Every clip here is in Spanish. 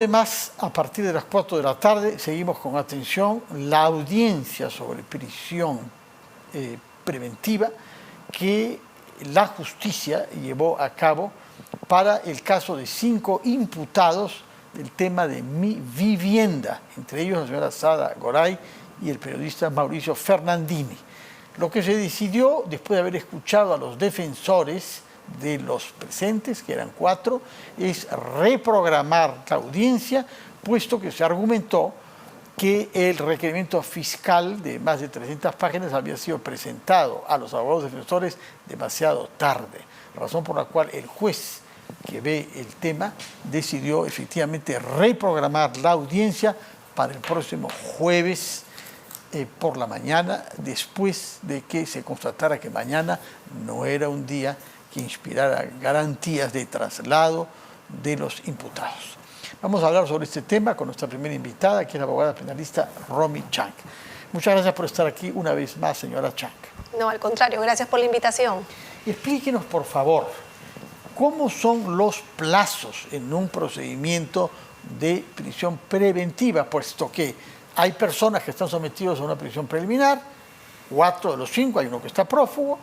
Además, a partir de las 4 de la tarde, seguimos con atención la audiencia sobre prisión preventiva que la justicia llevó a cabo para el caso de 5 imputados del tema de Mi Vivienda, entre ellos la señora Sada Goray y el periodista Mauricio Fernandini. Lo que se decidió, después de haber escuchado a los defensores de los presentes, que eran 4, es reprogramar la audiencia, puesto que se argumentó que el requerimiento fiscal de más de 300 páginas había sido presentado a los abogados defensores demasiado tarde, razón por la cual el juez que ve el tema decidió efectivamente reprogramar la audiencia para el próximo jueves por la mañana, después de que se constatara que mañana no era un día que inspirara garantías de traslado de los imputados. Vamos a hablar sobre este tema con nuestra primera invitada, que es la abogada penalista Romy Chang. Muchas gracias por estar aquí una vez más, señora Chang. No, al contrario, gracias por la invitación. Explíquenos, por favor, cómo son los plazos en un procedimiento de prisión preventiva, puesto que hay personas que están sometidas a una prisión preliminar, 4 de los 5, hay uno que está prófugo,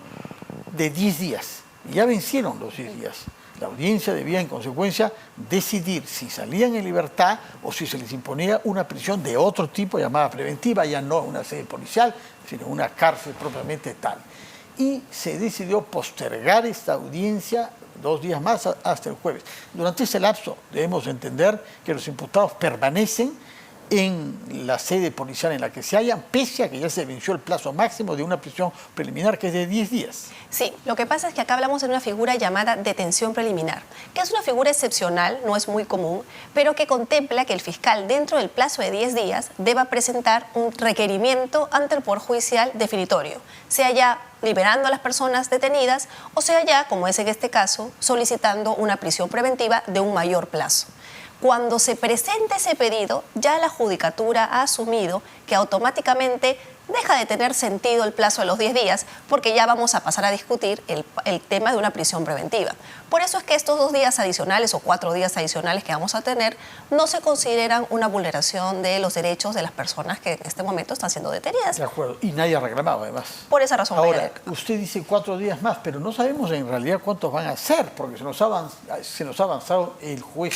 de 10 días. Ya vencieron los 10 días. La audiencia debía, en consecuencia, decidir si salían en libertad o si se les imponía una prisión de otro tipo, llamada preventiva, ya no una sede policial, sino una cárcel propiamente tal. Y se decidió postergar esta audiencia 2 días más hasta el jueves. Durante ese lapso debemos entender que los imputados permanecen en la sede policial en la que se hallan, pese a que ya se venció el plazo máximo de una prisión preliminar, que es de 10 días. Sí, lo que pasa es que acá hablamos de una figura llamada detención preliminar, que es una figura excepcional, no es muy común, pero que contempla que el fiscal, dentro del plazo de 10 días, deba presentar un requerimiento ante el Poder Judicial definitorio, sea ya liberando a las personas detenidas o sea ya, como es en este caso, solicitando una prisión preventiva de un mayor plazo. Cuando se presenta ese pedido, ya la judicatura ha asumido que automáticamente deja de tener sentido el plazo de los 10 días, porque ya vamos a pasar a discutir el tema de una prisión preventiva. Por eso es que estos 2 días adicionales o 4 días adicionales que vamos a tener no se consideran una vulneración de los derechos de las personas que en este momento están siendo detenidas. De acuerdo, y nadie ha reclamado además. Por esa razón. Ahora, usted dice 4 días más, pero no sabemos en realidad cuántos van a ser, porque se nos ha avanzado el juez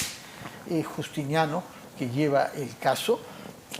Justiniano, que lleva el caso,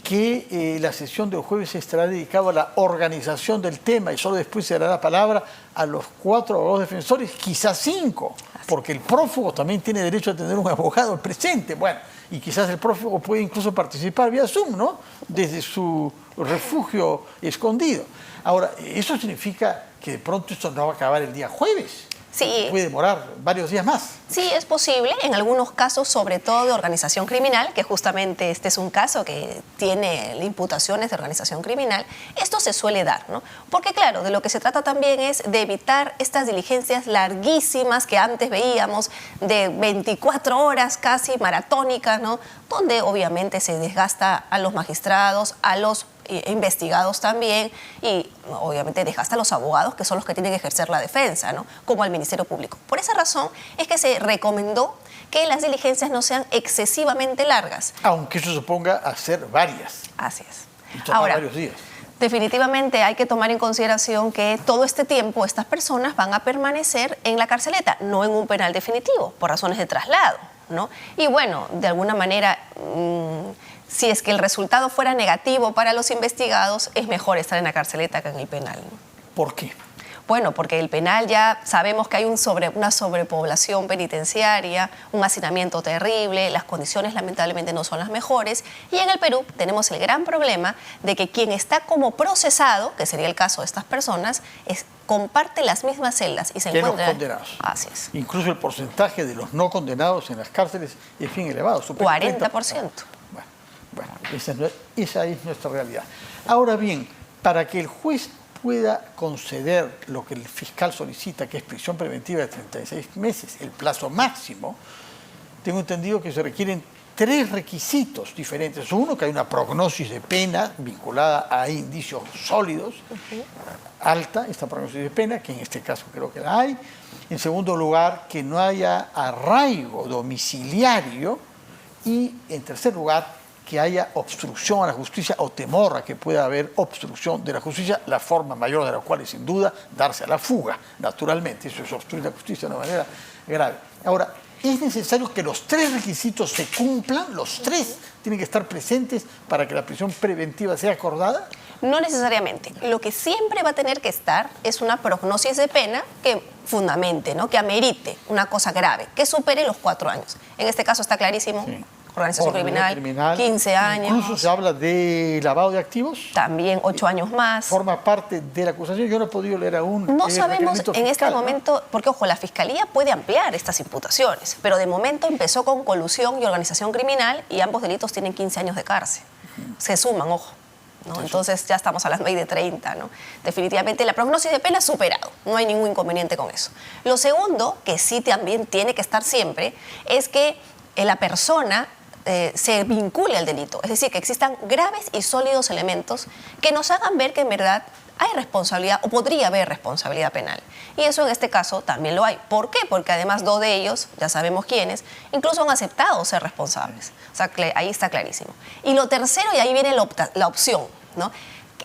que la sesión del jueves estará dedicada a la organización del tema y solo después se dará la palabra a los 4 abogados defensores, quizás 5, porque el prófugo también tiene derecho a tener un abogado presente. Bueno, y quizás el prófugo puede incluso participar vía Zoom, ¿no?, desde su refugio escondido. Ahora, eso significa que de pronto esto no va a acabar el día jueves. Sí. Puede demorar varios días más. Sí, es posible, en algunos casos, sobre todo de organización criminal, que justamente este es un caso que tiene imputaciones de organización criminal. Esto se suele dar, ¿no? Porque claro, de lo que se trata también es de evitar estas diligencias larguísimas que antes veíamos, de 24 horas casi maratónicas, ¿no?, donde obviamente se desgasta a los magistrados, a los investigados también, y obviamente desgasta a los abogados, que son los que tienen que ejercer la defensa, ¿no?, como al Ministerio Público. Por esa razón es que se recomendó que las diligencias no sean excesivamente largas. Aunque eso suponga hacer varias. Así es. Y tomar Ahora, varios días. Definitivamente hay que tomar en consideración que todo este tiempo estas personas van a permanecer en la carceleta, no en un penal definitivo, por razones de traslado, ¿no? Y bueno, de alguna manera, si es que el resultado fuera negativo para los investigados, es mejor estar en la carceleta que en el penal, ¿no? ¿Por qué? Bueno, porque el penal ya sabemos que hay una sobrepoblación penitenciaria, un hacinamiento terrible, las condiciones lamentablemente no son las mejores, y en el Perú tenemos el gran problema de que quien está como procesado, que sería el caso de estas personas, comparte las mismas celdas y se encuentra... los condenados. Así es. Incluso el porcentaje de los no condenados en las cárceles es bien elevado. 40%. Bueno, esa es nuestra realidad. Ahora bien, para que el juez pueda conceder lo que el fiscal solicita, que es prisión preventiva de 36 meses, el plazo máximo, tengo entendido que se requieren 3 requisitos diferentes. Uno, que hay una prognosis de pena vinculada a indicios sólidos, alta esta prognosis de pena, que en este caso creo que la hay. En segundo lugar, que no haya arraigo domiciliario Y, en tercer lugar, que haya obstrucción a la justicia o temor a que pueda haber obstrucción de la justicia, la forma mayor de la cual es, sin duda, darse a la fuga, naturalmente. Eso es obstruir la justicia de una manera grave. Ahora, es necesario que los tres requisitos se cumplan, los tres tienen que estar presentes para que la prisión preventiva sea acordada. No necesariamente. Lo que siempre va a tener que estar es una prognosis de pena que fundamente, ¿no? Que amerite una cosa grave, que supere los 4 años. En este caso está clarísimo. Sí. Organización criminal, 15 años. Incluso se habla de lavado de activos. También 8 años más. Forma parte de la acusación. Yo no he podido leer aún. No sabemos en fiscal, este momento, ¿no? Porque ojo, la Fiscalía puede ampliar estas imputaciones, pero de momento empezó con colusión y organización criminal y ambos delitos tienen 15 años de cárcel. Se suman, ojo. ¿No? Entonces ya estamos hablando ahí de 30, ¿no? Definitivamente la prognosis de pena es superado, no hay ningún inconveniente con eso. Lo segundo, que sí también tiene que estar siempre, es que la persona se vincule al delito, es decir, que existan graves y sólidos elementos que nos hagan ver que en verdad hay responsabilidad o podría haber responsabilidad penal. Y eso en este caso también lo hay. ¿Por qué? Porque además 2 de ellos, ya sabemos quiénes, incluso han aceptado ser responsables. O sea, ahí está clarísimo. Y lo tercero, y ahí viene la opción, ¿no?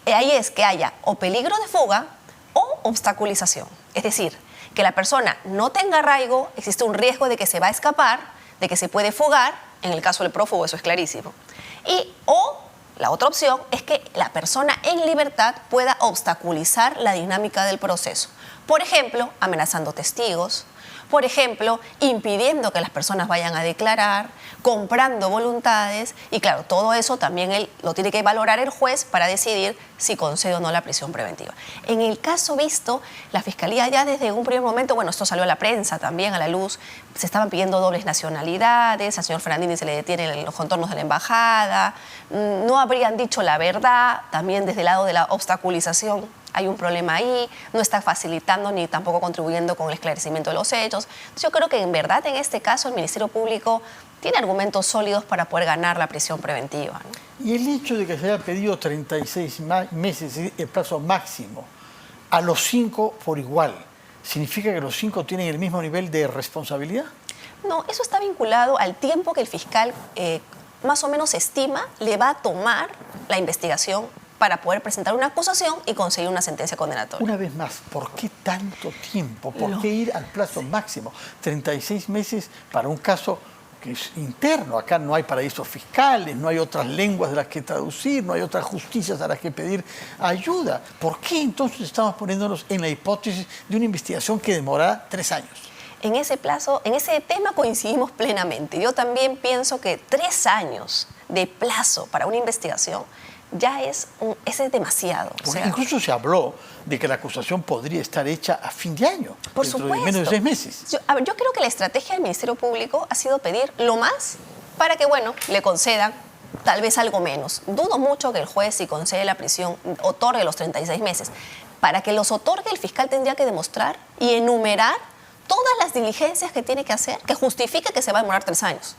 Ahí es que haya o peligro de fuga o obstaculización. Es decir, que la persona no tenga arraigo, existe un riesgo de que se va a escapar, de que se puede fugar. En el caso del prófugo eso es clarísimo. O la otra opción es que la persona en libertad pueda obstaculizar la dinámica del proceso. Por ejemplo, amenazando testigos. Por ejemplo, impidiendo que las personas vayan a declarar, comprando voluntades. Y claro, todo eso también lo tiene que valorar el juez para decidir si concede o no la prisión preventiva. En el caso visto, la Fiscalía ya desde un primer momento, bueno, esto salió a la prensa también, a la luz, se estaban pidiendo dobles nacionalidades, al señor Ferrandini se le detiene en los contornos de la embajada, no habrían dicho la verdad, también desde el lado de la obstaculización. Hay un problema ahí, no está facilitando ni tampoco contribuyendo con el esclarecimiento de los hechos. Entonces, yo creo que en verdad en este caso el Ministerio Público tiene argumentos sólidos para poder ganar la prisión preventiva, ¿no? Y el hecho de que se haya pedido 36 meses, el plazo máximo, a los 5 por igual, ¿significa que los 5 tienen el mismo nivel de responsabilidad? No, eso está vinculado al tiempo que el fiscal más o menos estima le va a tomar la investigación para poder presentar una acusación y conseguir una sentencia condenatoria. Una vez más, ¿por qué tanto tiempo? ¿Por qué ir al plazo máximo? 36 meses para un caso que es interno. Acá no hay paraísos fiscales, no hay otras lenguas de las que traducir, no hay otras justicias a las que pedir ayuda. ¿Por qué entonces estamos poniéndonos en la hipótesis de una investigación que demorará 3 años? En ese plazo, en ese tema coincidimos plenamente. Yo también pienso que 3 años de plazo para una investigación ya es demasiado. O sea, incluso se habló de que la acusación podría estar hecha a fin de año, dentro de menos de 6 meses. Yo creo que la estrategia del Ministerio Público ha sido pedir lo más para que, bueno, le concedan tal vez algo menos. Dudo mucho que el juez, si concede la prisión, otorgue los 36 meses. Para que los otorgue, el fiscal tendría que demostrar y enumerar todas las diligencias que tiene que hacer, que justifique que se va a demorar 3 años.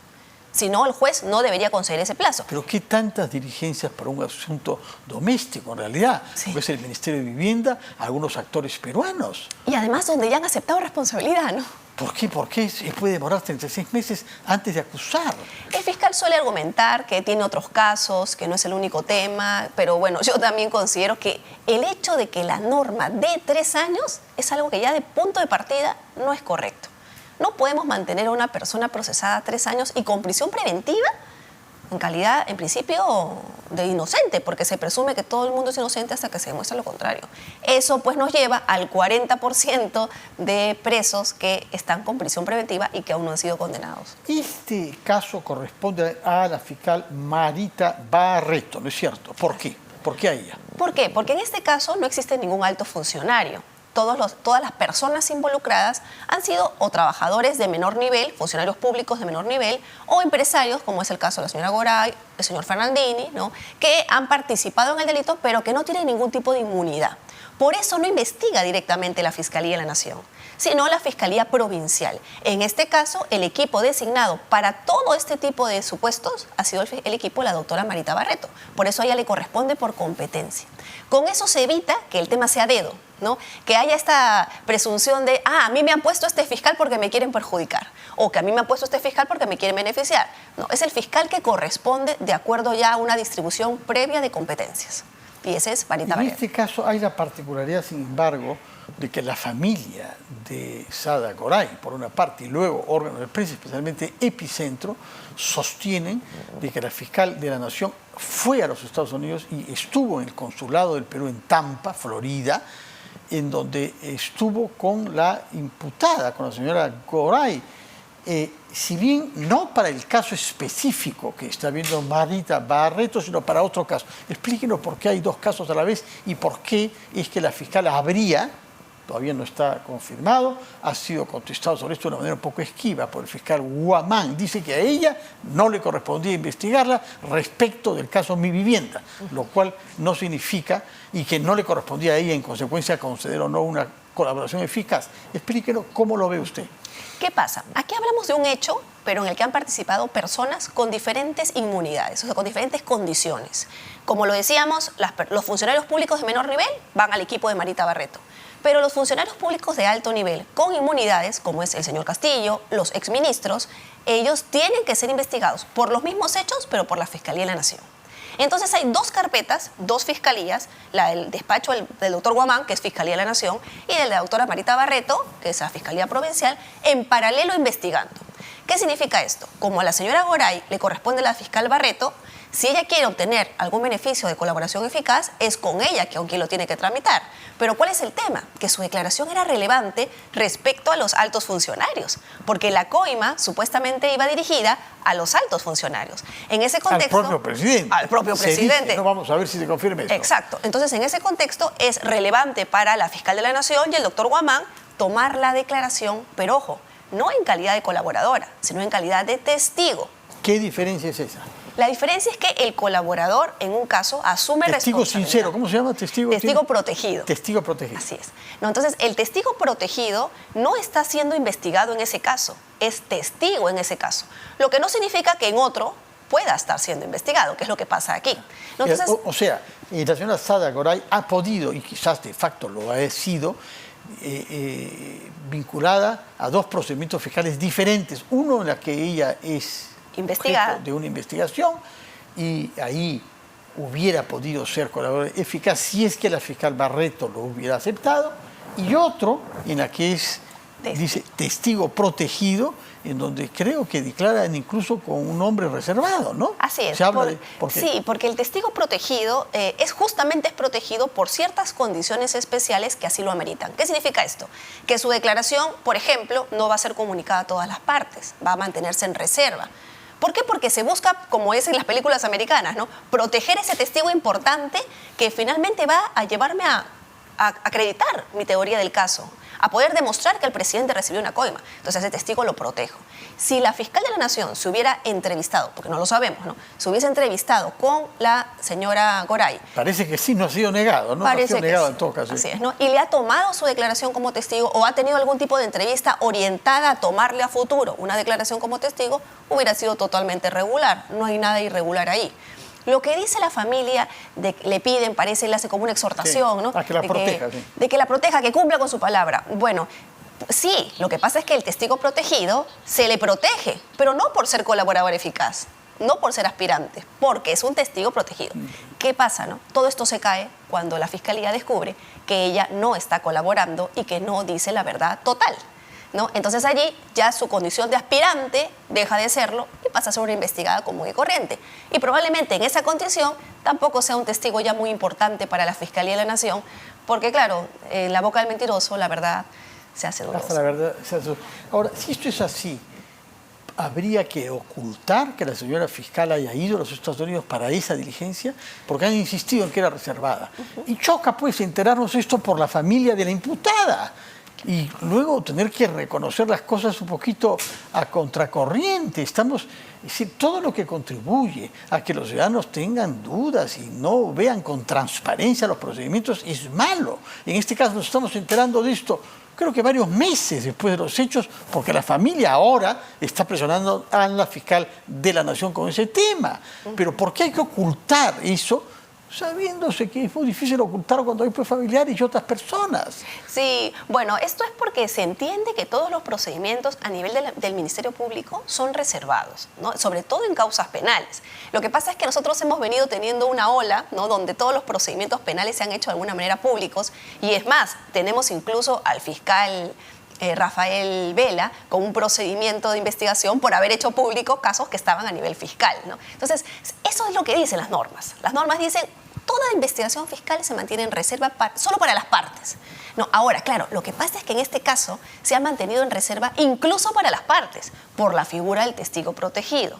Si no, el juez no debería conceder ese plazo. Pero ¿qué tantas diligencias para un asunto doméstico, en realidad? Sí. Porque es el Ministerio de Vivienda, algunos actores peruanos. Y además donde ya han aceptado responsabilidad, ¿no? ¿Por qué? ¿Por qué se puede demorar 36 meses antes de acusar? El fiscal suele argumentar que tiene otros casos, que no es el único tema, pero bueno, yo también considero que el hecho de que la norma de 3 años es algo que ya de punto de partida no es correcto. No podemos mantener a una persona procesada 3 años y con prisión preventiva en calidad, en principio, de inocente, porque se presume que todo el mundo es inocente hasta que se demuestra lo contrario. Eso pues nos lleva al 40% de presos que están con prisión preventiva y que aún no han sido condenados. Este caso corresponde a la fiscal Marita Barreto, ¿no es cierto? ¿Por qué? ¿Por qué a ella? ¿Por qué? Porque en este caso no existe ningún alto funcionario. Todas las personas involucradas han sido o trabajadores de menor nivel, funcionarios públicos de menor nivel, o empresarios, como es el caso de la señora Goray, el señor Fernandini, ¿no? Que han participado en el delito, pero que no tienen ningún tipo de inmunidad. Por eso no investiga directamente la Fiscalía de la Nación, sino la Fiscalía Provincial. En este caso, el equipo designado para todo este tipo de supuestos ha sido el equipo de la doctora Marita Barreto. Por eso a ella le corresponde por competencia. Con eso se evita que el tema sea dedo, ¿no? Que haya esta presunción de, a mí me han puesto este fiscal porque me quieren perjudicar, o que a mí me han puesto este fiscal porque me quieren beneficiar. No, es el fiscal que corresponde de acuerdo ya a una distribución previa de competencias. Y ese es Marita Barreto. En este caso hay la particularidad, sin embargo, de que la familia de Sada Goray, por una parte, y luego órganos de prensa, especialmente Epicentro, sostienen de que la fiscal de la Nación fue a los Estados Unidos y estuvo en el consulado del Perú en Tampa, Florida, en donde estuvo con la imputada, con la señora Goray. Si bien no para el caso específico que está viendo Marita Barreto, sino para otro caso. Explíquenos por qué hay dos casos a la vez y por qué es que la fiscal habría, todavía no está confirmado, ha sido contestado sobre esto de una manera un poco esquiva por el fiscal Guamán. Dice que a ella no le correspondía investigarla respecto del caso Mi Vivienda, lo cual no significa y que no le correspondía a ella en consecuencia conceder o no una colaboración eficaz. Explíquenos cómo lo ve usted. ¿Qué pasa? Aquí hablamos de un hecho, pero en el que han participado personas con diferentes inmunidades, o sea, con diferentes condiciones. Como lo decíamos, los funcionarios públicos de menor nivel van al equipo de Marita Barreto, pero los funcionarios públicos de alto nivel con inmunidades, como es el señor Castillo, los exministros, ellos tienen que ser investigados por los mismos hechos, pero por la Fiscalía de la Nación. Entonces hay dos carpetas, dos fiscalías, la del despacho del doctor Guamán, que es Fiscalía de la Nación, y de la doctora Marita Barreto, que es la Fiscalía Provincial, en paralelo investigando. ¿Qué significa esto? Como a la señora Goray le corresponde la fiscal Barreto, si ella quiere obtener algún beneficio de colaboración eficaz, es con ella con quien lo tiene que tramitar. Pero ¿cuál es el tema? Que su declaración era relevante respecto a los altos funcionarios, porque la coima supuestamente iba dirigida a los altos funcionarios. En ese contexto... Al propio presidente. Al propio presidente. Dice, no vamos a ver si se confirma esto. Exacto. Entonces, en ese contexto es relevante para la fiscal de la Nación y el doctor Guamán tomar la declaración, pero ojo, no en calidad de colaboradora, sino en calidad de testigo. ¿Qué diferencia es esa? La diferencia es que el colaborador, en un caso, asume testigo responsabilidad. Sincero, ¿cómo se llama? Testigo protegido. Testigo protegido. Así es. No, entonces, el testigo protegido no está siendo investigado en ese caso, es testigo en ese caso. Lo que no significa que en otro pueda estar siendo investigado, que es lo que pasa aquí. ¿No? Entonces, o sea, la señora Sada Goray ha podido, y quizás de facto lo ha sido, vinculada a dos procedimientos fiscales diferentes. Uno en el que ella es investigada de una investigación y ahí hubiera podido ser colaborador eficaz si es que la fiscal Barreto lo hubiera aceptado, y otro en la que es, dice, testigo protegido, en donde creo que declaran incluso con un nombre reservado, ¿no? Así es. Se habla sí, porque el testigo protegido es protegido por ciertas condiciones especiales que así lo ameritan. ¿Qué significa esto? Que su declaración, por ejemplo, no va a ser comunicada a todas las partes, va a mantenerse en reserva. ¿Por qué? Porque se busca, como es en las películas americanas, ¿no? Proteger ese testigo importante que finalmente va a llevarme a acreditar mi teoría del caso, a poder demostrar que el presidente recibió una coima. Entonces ese testigo lo protejo. Si la fiscal de la Nación se hubiera entrevistado, porque no lo sabemos, ¿no? Se hubiese entrevistado con la señora Goray. Parece que sí, no ha sido negado, ¿no? Parece no ha sido negado sí. en todo caso. Así es, ¿no? Y le ha tomado su declaración como testigo o ha tenido algún tipo de entrevista orientada a tomarle a futuro una declaración como testigo, hubiera sido totalmente regular. No hay nada irregular ahí. Lo que dice la familia, le piden, parece, le hace como una exhortación, sí, ¿no? A que la proteja, sí. De que la proteja, que cumpla con su palabra. Bueno, sí, lo que pasa es que el testigo protegido se le protege, pero no por ser colaborador eficaz, no por ser aspirante, porque es un testigo protegido. ¿Qué pasa, no? Todo esto se cae cuando la fiscalía descubre que ella no está colaborando y que no dice la verdad total, ¿no? Entonces allí ya su condición de aspirante deja de serlo y pasa a ser una investigada común y corriente. Y probablemente en esa condición tampoco sea un testigo ya muy importante para la Fiscalía de la Nación, porque claro, en la boca del mentiroso la verdad se hace dudosa. La verdad se hace... Ahora, si esto es así, ¿habría que ocultar que la señora fiscal haya ido a los Estados Unidos para esa diligencia? Porque han insistido en que era reservada. Y choca pues enterarnos esto por la familia de la imputada, y luego tener que reconocer las cosas un poquito a contracorriente. Es decir, todo lo que contribuye a que los ciudadanos tengan dudas y no vean con transparencia los procedimientos es malo. En este caso nos estamos enterando de esto, creo que varios meses después de los hechos, porque la familia ahora está presionando a la fiscal de la Nación con ese tema. Pero ¿por qué hay que ocultar eso? Sabiéndose que es muy difícil ocultar cuando hay familiares y otras personas. Sí, bueno, esto es porque se entiende que todos los procedimientos a nivel del Ministerio Público son reservados, ¿no? Sobre todo en causas penales. Lo que pasa es que nosotros hemos venido teniendo una ola, ¿no?, donde todos los procedimientos penales se han hecho de alguna manera públicos, y es más, tenemos incluso al fiscal Rafael Vela con un procedimiento de investigación por haber hecho público casos que estaban a nivel fiscal, ¿no? Entonces, eso es lo que dicen las normas. Las normas dicen toda investigación fiscal se mantiene en reserva solo para las partes. No, ahora, claro, lo que pasa es que en este caso se ha mantenido en reserva incluso para las partes, por la figura del testigo protegido.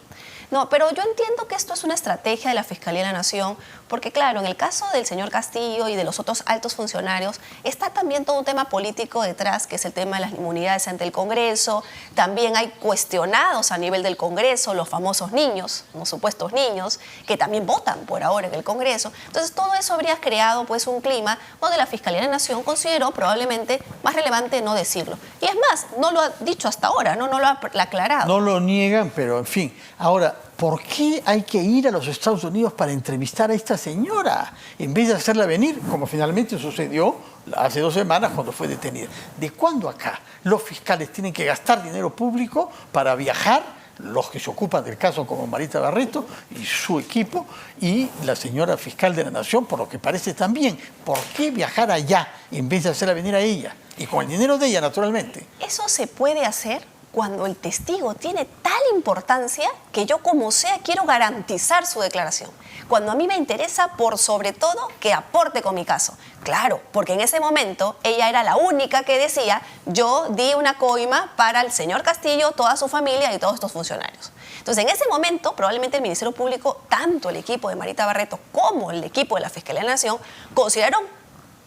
No, pero yo entiendo que esto es una estrategia de la Fiscalía de la Nación, porque claro, en el caso del señor Castillo y de los otros altos funcionarios, está también todo un tema político detrás, que es el tema de las inmunidades ante el Congreso. También hay cuestionados a nivel del Congreso los famosos niños, los supuestos niños, que también votan por ahora en el Congreso. Entonces, todo eso habría creado pues un clima donde la Fiscalía de la Nación consideró probablemente más relevante no decirlo. Y es más, no lo ha dicho hasta ahora, no lo ha aclarado. No lo niegan, pero en fin. Ahora, ¿por qué hay que ir a los Estados Unidos para entrevistar a esta señora en vez de hacerla venir, como finalmente sucedió hace 2 semanas cuando fue detenida? ¿De cuándo acá los fiscales tienen que gastar dinero público para viajar, los que se ocupan del caso como Marita Barreto y su equipo, y la señora fiscal de la Nación, por lo que parece también? ¿Por qué viajar allá en vez de hacerla venir a ella? Y con el dinero de ella, naturalmente. Eso se puede hacer cuando el testigo tiene tal importancia que yo, como sea, quiero garantizar su declaración. Cuando a mí me interesa, por sobre todo, que aporte con mi caso. Claro, porque en ese momento ella era la única que decía: yo di una coima para el señor Castillo, toda su familia y todos estos funcionarios. Entonces, en ese momento, probablemente el Ministerio Público, tanto el equipo de Marita Barreto como el equipo de la Fiscalía de la Nación, consideraron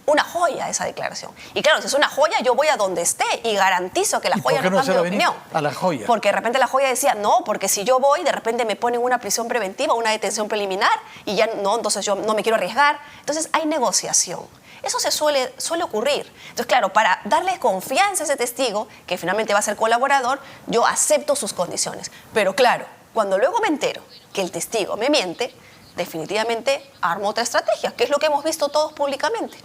una joya esa declaración. Y claro, si es una joya, yo voy a donde esté y garantizo que la joya no cambie de opinión. A la joya. Porque de repente la joya decía, no, porque si yo voy, de repente me ponen una prisión preventiva, una detención preliminar, y ya no, entonces yo no me quiero arriesgar. Entonces hay negociación. Eso suele ocurrir. Entonces, claro, para darle confianza a ese testigo, que finalmente va a ser colaborador, yo acepto sus condiciones. Pero claro, cuando luego me entero que el testigo me miente, definitivamente armo otra estrategia, que es lo que hemos visto todos públicamente.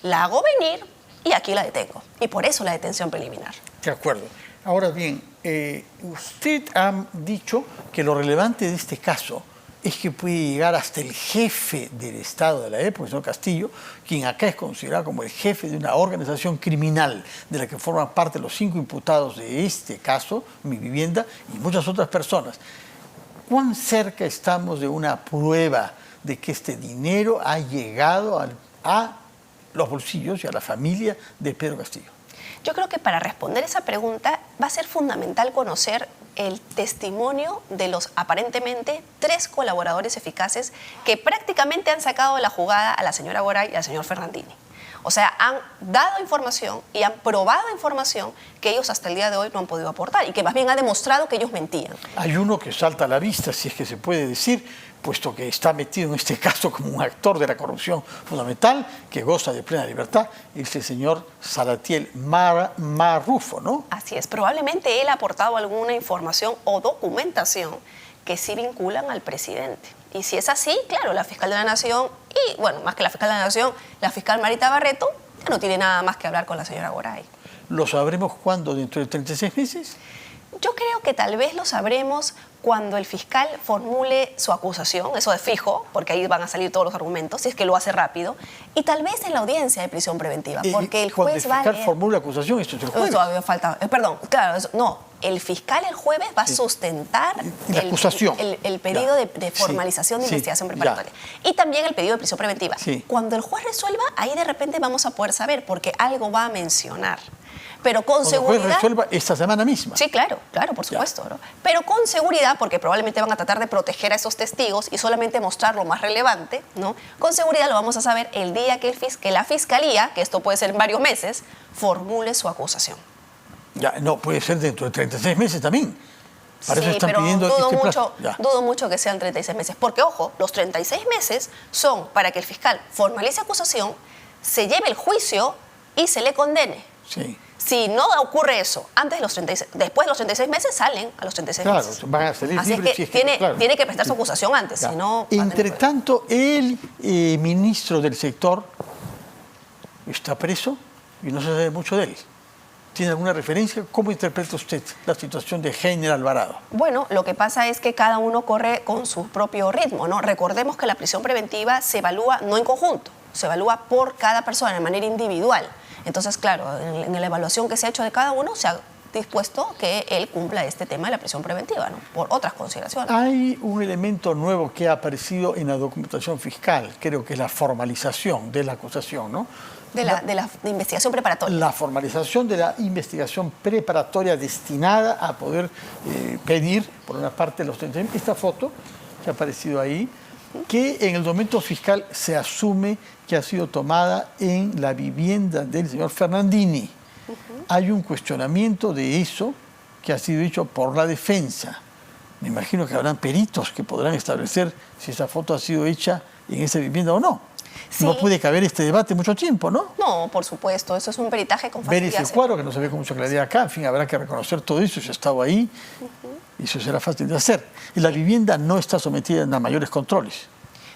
La hago venir y aquí la detengo. Y por eso la detención preliminar. De acuerdo. Ahora bien, usted ha dicho que lo relevante de este caso es que puede llegar hasta el jefe del Estado de la época, el señor Castillo, quien acá es considerado como el jefe de una organización criminal de la que forman parte los 5 imputados de este caso, Mi Vivienda, y muchas otras personas. ¿Cuán cerca estamos de una prueba de que este dinero ha llegado a los bolsillos y a la familia de Pedro Castillo? Yo creo que para responder esa pregunta va a ser fundamental conocer el testimonio de los aparentemente 3 colaboradores eficaces que prácticamente han sacado de la jugada a la señora Goray y al señor Fernandini. O sea, han dado información y han probado información que ellos hasta el día de hoy no han podido aportar y que más bien ha demostrado que ellos mentían. Hay uno que salta a la vista, si es que se puede decir, puesto que está metido en este caso como un actor de la corrupción fundamental, que goza de plena libertad, es el señor Salatiel Marrufo, ¿no? Así es, probablemente él ha aportado alguna información o documentación que sí vinculan al presidente. Y si es así, claro, la fiscal de la Nación, y bueno, más que la fiscal de la Nación, la fiscal Marita Barreto, ya no tiene nada más que hablar con la señora Goray. ¿Lo sabremos cuándo? ¿Dentro de 36 meses? Yo creo que tal vez lo sabremos cuando el fiscal formule su acusación, eso de fijo, porque ahí van a salir todos los argumentos, si es que lo hace rápido, y tal vez en la audiencia de prisión preventiva, porque el juez va a leer... Cuando el fiscal formule la acusación, esto es el jueves. Todavía falta, perdón, claro, no, el fiscal el jueves va a sustentar la acusación. el pedido de formalización de investigación preparatoria. Y también el pedido de prisión preventiva. Cuando el juez resuelva, ahí de repente vamos a poder saber, porque algo va a mencionar. Pero con seguridad... El juez resuelva esta semana misma. Sí, claro, por supuesto. ¿No? Pero con seguridad, porque probablemente van a tratar de proteger a esos testigos y solamente mostrar lo más relevante, ¿no? Con seguridad lo vamos a saber el día que la fiscalía, que esto puede ser en varios meses, formule su acusación. Ya, no, puede ser dentro de 36 meses también. Para sí, eso están pero pidiendo dudo mucho que sean 36 meses. Porque, ojo, los 36 meses son para que el fiscal formalice acusación, se lleve el juicio y se le condene. Sí. Si no ocurre eso antes de los 36, después de los 36 meses salen a los 36 meses. Claro, van a salir así libres. Es que tiene que prestar su acusación antes, si no... Entre tanto, el ministro del sector está preso y no se sabe mucho de él. ¿Tiene alguna referencia? ¿Cómo interpreta usted la situación de Heiner Alvarado? Bueno, lo que pasa es que cada uno corre con su propio ritmo, ¿no? Recordemos que la prisión preventiva se evalúa no en conjunto, se evalúa por cada persona de manera individual. Entonces, claro, en la evaluación que se ha hecho de cada uno se ha dispuesto que él cumpla este tema de la prisión preventiva, ¿no? Por otras consideraciones. Hay un elemento nuevo que ha aparecido en la documentación fiscal, creo que es la formalización de la acusación, ¿no? De la investigación preparatoria. La formalización de la investigación preparatoria destinada a poder pedir, por una parte, esta foto que ha aparecido ahí, que en el documento fiscal se asume que ha sido tomada en la vivienda del señor Fernandini. Hay un cuestionamiento de eso que ha sido hecho por la defensa. Me imagino que habrán peritos que podrán establecer si esa foto ha sido hecha en esa vivienda o no. Sí. No puede caber este debate mucho tiempo, ¿no? No, por supuesto, eso es un peritaje con facilidad. Ver ese cuadro que no se ve con mucha claridad acá, en fin, habrá que reconocer todo eso, si ha estado ahí, y eso será fácil de hacer. Y la vivienda no está sometida a mayores controles.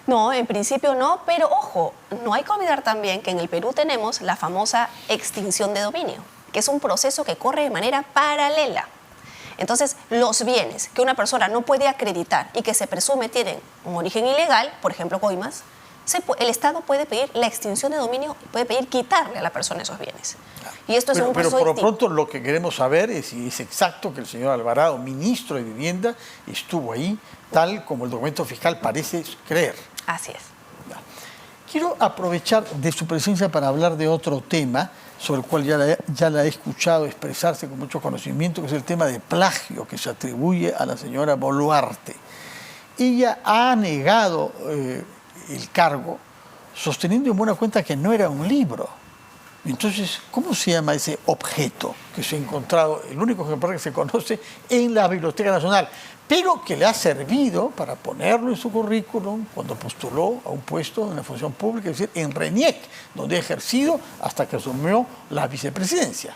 No, en principio no, pero ojo, no hay que olvidar también que en el Perú tenemos la famosa extinción de dominio, que es un proceso que corre de manera paralela. Entonces, los bienes que una persona no puede acreditar y que se presume tienen un origen ilegal, por ejemplo, coimas, el Estado puede pedir la extinción de dominio, puede pedir quitarle a la persona esos bienes. Y esto es un proceso Pero por lo pronto lo que queremos saber es si es exacto que el señor Alvarado, ministro de Vivienda, estuvo ahí, tal como el documento fiscal parece creer. Así es. Quiero aprovechar de su presencia para hablar de otro tema, sobre el cual ya la he escuchado expresarse con mucho conocimiento, que es el tema de plagio que se atribuye a la señora Boluarte. Ella ha negado el cargo, sosteniendo en buena cuenta que no era un libro. Entonces, ¿cómo se llama ese objeto que se ha encontrado, el único ejemplar que se conoce, en la Biblioteca Nacional, pero que le ha servido para ponerlo en su currículum cuando postuló a un puesto en la función pública, es decir, en RENIEC, donde ha ejercido hasta que asumió la vicepresidencia?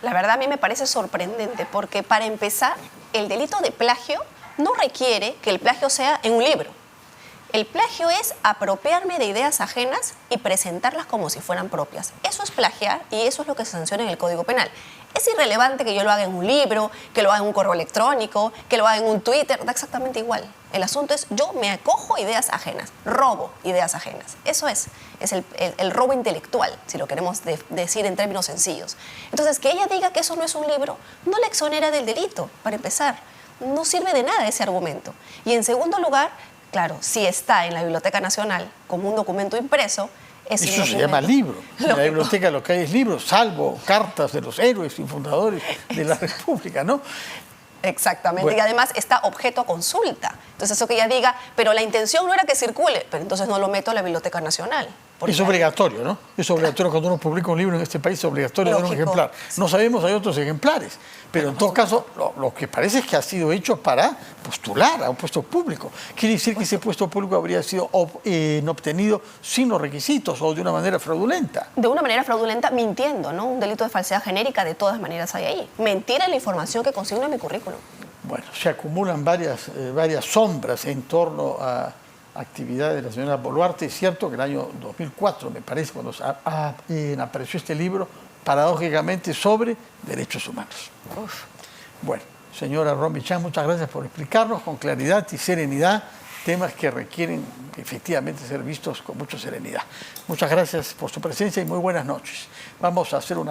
La verdad a mí me parece sorprendente, porque para empezar, el delito de plagio no requiere que el plagio sea en un libro. El plagio es apropiarme de ideas ajenas y presentarlas como si fueran propias. Eso es plagiar y eso es lo que se sanciona en el Código Penal. Es irrelevante que yo lo haga en un libro, que lo haga en un correo electrónico, que lo haga en un Twitter, da exactamente igual. El asunto es, yo me acojo ideas ajenas, robo ideas ajenas. Eso es el robo intelectual, si lo queremos decir en términos sencillos. Entonces, que ella diga que eso no es un libro, no la exonera del delito, para empezar. No sirve de nada ese argumento. Y en segundo lugar, claro, si está en la Biblioteca Nacional como un documento impreso, eso se llama libro. En la biblioteca lo que hay es libros, salvo cartas de los héroes y fundadores de la República, ¿no? Exactamente, bueno. Y además está objeto a consulta. Entonces eso que ella diga, pero la intención no era que circule, pero entonces no lo meto a la Biblioteca Nacional. Es obligatorio, ¿no? Es obligatorio cuando uno publica un libro en este país, es obligatorio dar un ejemplar. No sabemos, hay otros ejemplares, pero en todo caso lo que parece es que ha sido hecho para postular a un puesto público. Quiere decir que ese puesto público habría sido obtenido sin los requisitos o de una manera fraudulenta. De una manera fraudulenta, mintiendo, ¿no? Un delito de falsedad genérica de todas maneras hay ahí. Mentir en la información que consigno en mi currículum. Bueno, se acumulan varias sombras en torno a actividades de la señora Boluarte. Es cierto que en el año 2004, me parece, cuando apareció este libro, paradójicamente, sobre derechos humanos. Uf. Bueno, señora Romy Chang, muchas gracias por explicarnos con claridad y serenidad temas que requieren efectivamente ser vistos con mucha serenidad. Muchas gracias por su presencia y muy buenas noches. Vamos a hacer una